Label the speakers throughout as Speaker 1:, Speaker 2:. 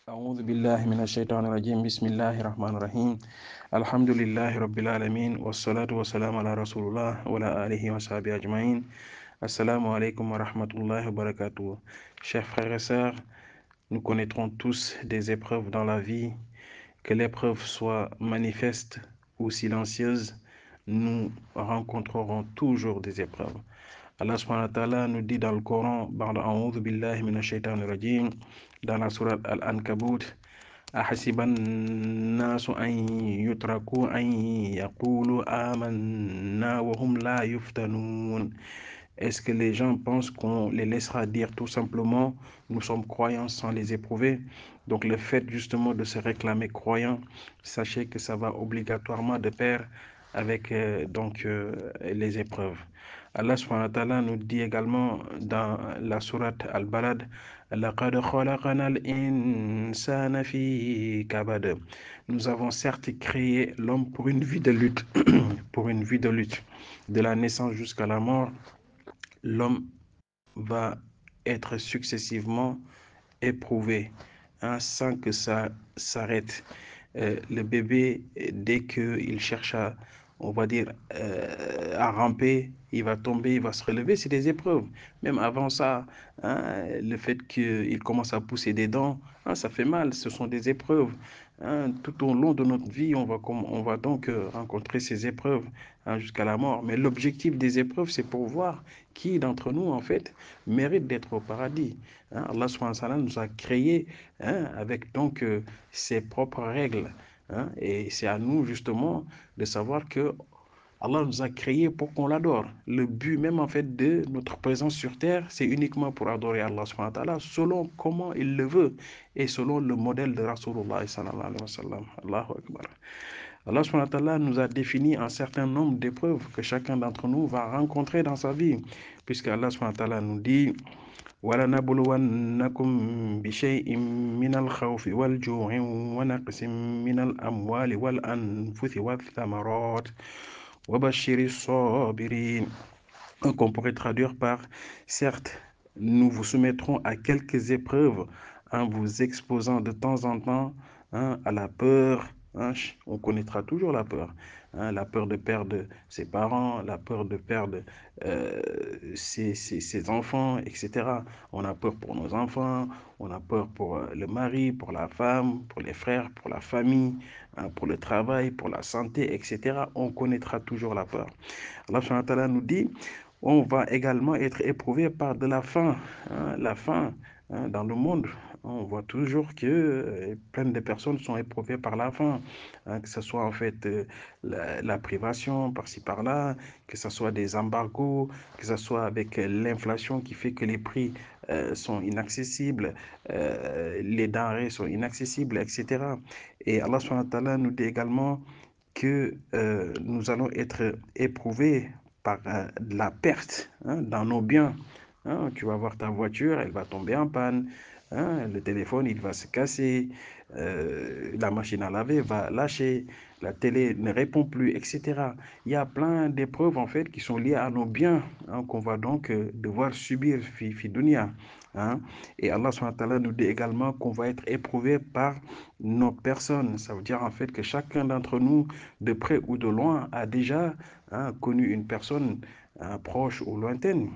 Speaker 1: أعوذ بالله من الشيطان الرجيم بسم الله الرحمن الرحيم الحمد لله رب العالمين والصلاة والسلام على رسول الله وعلى آله وصحبه أجمعين. Assalamu alaikum wa rahmatullahi wa barakatuh. Chers frères et sœurs, nous connaîtrons tous des épreuves dans la vie, que l'épreuve soit manifeste ou silencieuse, nous rencontrerons toujours des épreuves. Allah subhanahu wa ta'ala nous dit dans le Coran, A'udhu billahi minash shaitanir rajim, dans la sourate Al-Ankabut, أحسب الناس أن يتركوا أن يقولوا آمنا وهم لا يفتنون. Est-ce que les gens pensent qu'on les laissera dire tout simplement nous sommes croyants sans les éprouver? Donc le fait justement de se réclamer croyant, sachez que ça va obligatoirement de pair avec les épreuves. Allah subhanahu wa ta'ala nous dit également dans la sourate Al-Balad, لَقَدْ خَلَقَنَا الْإِنسَانَ فِي كَبَدٍ. Nous avons certes créé l'homme pour une vie de lutte, pour une vie de lutte, de la naissance jusqu'à la mort. L'homme va être successivement éprouvé sans que ça s'arrête. Le bébé, dès qu'il cherche à, on va dire, à ramper, il va tomber, il va se relever, c'est des épreuves. Même avant ça, le fait qu'il commence à pousser des dents, ça fait mal, ce sont des épreuves. Tout au long de notre vie, on va donc rencontrer ces épreuves jusqu'à la mort. Mais l'objectif des épreuves, c'est pour voir qui d'entre nous, en fait, mérite d'être au paradis. Allah subhanahu wa ta'ala nous a créés avec donc ses propres règles. Et c'est à nous, justement, de savoir que Allah nous a créés pour qu'on l'adore. Le but même en fait de notre présence sur terre, c'est uniquement pour adorer Allah subhanahu wa ta'ala selon comment il le veut et selon le modèle de Rasulullah sallallahu alayhi wa sallam. Allahu Akbar. Allah subhanahu wa ta'ala nous a défini un certain nombre d'épreuves que chacun d'entre nous va rencontrer dans sa vie, puisque Allah subhanahu wa ta'ala nous dit وَلَنَبْلُوَنَّكُمْ بِشَيْءٍ مِّنَ الْخَوْفِ وَالْجُوعِ وَنَقْصٍ مِّنَ الْأَمْوَالِ وَالْأَنفُسِ وَالثَّمَرَاتِ وَبَشِّرِ الصَّابِرِينَ. Qu'on pourrait traduire par certes, nous vous soumettrons à quelques épreuves en vous exposant de temps en temps à la peur. On connaîtra toujours la peur de perdre ses parents, la peur de perdre ses enfants, etc. On a peur pour nos enfants, on a peur pour le mari, pour la femme, pour les frères, pour la famille, pour le travail, pour la santé, etc. On connaîtra toujours la peur. Allah subhanahu wa ta'ala nous dit, on va également être éprouvé par de la faim. La faim dans le monde, on voit toujours que plein de personnes sont éprouvées par la faim, que ce soit en fait la privation par-ci par-là, que ce soit des embargos, que ce soit avec l'inflation qui fait que les prix sont inaccessibles, les denrées sont inaccessibles, etc. Et Allah subhanahu wa ta'ala nous dit également que nous allons être éprouvés par de la perte dans nos biens. Tu vas voir ta voiture, elle va tomber en panne, le téléphone, il va se casser, la machine à laver va lâcher, la télé ne répond plus, etc. Il y a plein d'épreuves en fait qui sont liées à nos biens qu'on va donc devoir subir fi dunya. Et Allah subhanahu wa ta'ala nous dit également qu'on va être éprouvé par nos personnes. Ça veut dire en fait que chacun d'entre nous, de près ou de loin, a déjà connu une personne proche ou lointaine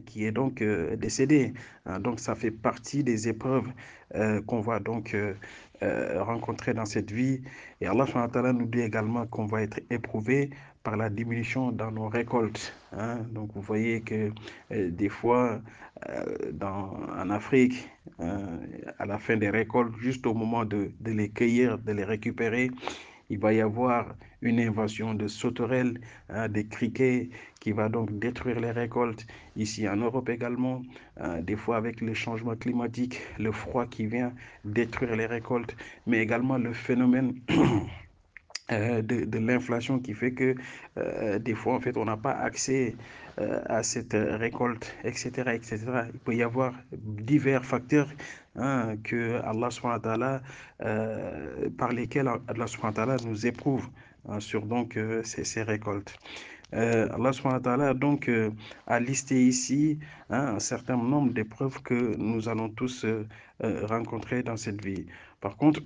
Speaker 1: qui est donc décédée. Donc ça fait partie des épreuves qu'on va donc rencontrer dans cette vie. Et Allah subhanahu wa ta'ala nous dit également qu'on va être éprouvé par la diminution dans nos récoltes. Donc vous voyez que des fois en Afrique, à la fin des récoltes, juste au moment de les cueillir, de les récupérer, il va y avoir une invasion de sauterelles, des criquets qui va donc détruire les récoltes. Ici en Europe également, des fois avec le changement climatique, le froid qui vient détruire les récoltes, mais également le phénomène de l'inflation qui fait que des fois en fait on n'a pas accès à cette récolte, etc., etc. Il peut y avoir divers facteurs que Allah subhanahu wa ta'ala, par lesquels Allah subhanahu wa ta'ala nous éprouve sur donc ces récoltes. Allah subhanahu wa ta'ala donc a listé ici un certain nombre d'épreuves que nous allons tous rencontrer dans cette vie. Par contre,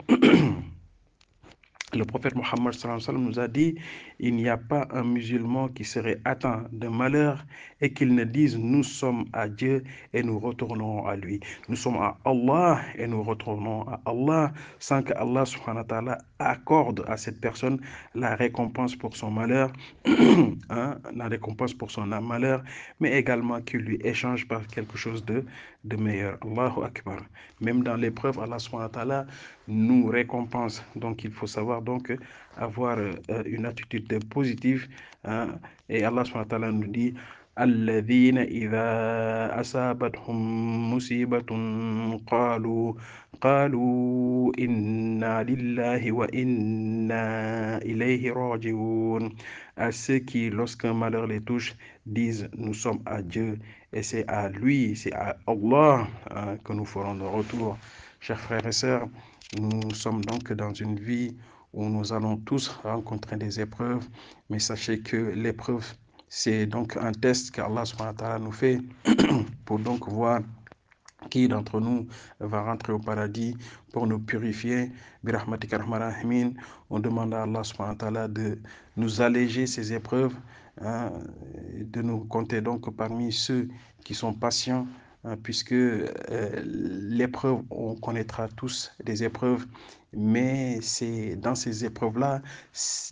Speaker 1: le prophète Mohammed nous a dit, il n'y a pas un musulman qui serait atteint de malheur et qu'il ne dise, nous sommes à Dieu et nous retournons à lui. Nous sommes à Allah et nous retournons à Allah, sans que Allah subhanahu wa ta'ala accorde à cette personne la récompense pour son malheur, la récompense pour son malheur, mais également qu'il lui échange par quelque chose de meilleur. Allahu Akbar. Même dans l'épreuve, Allah subhanahu wa ta'ala nous récompense. Donc il faut savoir donc avoir une attitude positive. Et Allah subhanahu wa ta'ala nous dit الذين إذا أصابتهم مصيبة قالوا إنا لله وإنا إليه راجعون. À ceux qui, lorsqu'un malheur les touche, disent nous sommes à Dieu et c'est à lui, c'est à Allah que nous ferons le retour. Chers frères et sœurs, nous sommes donc dans une vie où nous allons tous rencontrer des épreuves, mais sachez que l'épreuve, c'est donc un test qu'Allah subhanahu wa ta'ala nous fait pour donc voir qui d'entre nous va rentrer au paradis pour nous purifier. On demande à Allah subhanahu wa ta'ala de nous alléger ces épreuves, de nous compter donc parmi ceux qui sont patients, puisque l'épreuve, on connaîtra tous des épreuves, mais c'est dans ces épreuves-là,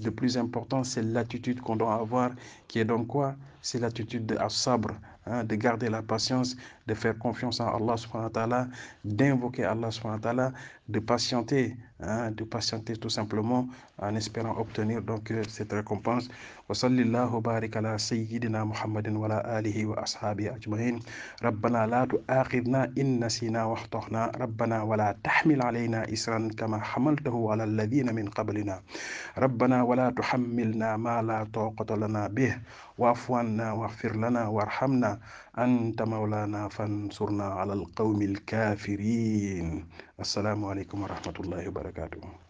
Speaker 1: le plus important, c'est l'attitude qu'on doit avoir, qui est donc quoi? C'est l'attitude de sabre, de garder la patience, de faire confiance en Allah subhanahu wa ta'ala, d'invoquer Allah subhanahu wa ta'ala, de patienter tout simplement en espérant obtenir donc cette récompense. Wa sallallahu barik ala sayyidina Muhammadin wa ala alihi wa ashabihi ajma'in. ربنا لا تؤاخذنا إن نسينا واخطأنا ربنا ولا تحمل علينا إسرا كما حملته على الذين من قبلنا ربنا ولا تحملنا ما لا طاقة لنا به واعف عنا واغفر لنا وارحمنا أنت مولانا فانصرنا على القوم الكافرين. السلام عليكم ورحمة الله وبركاته.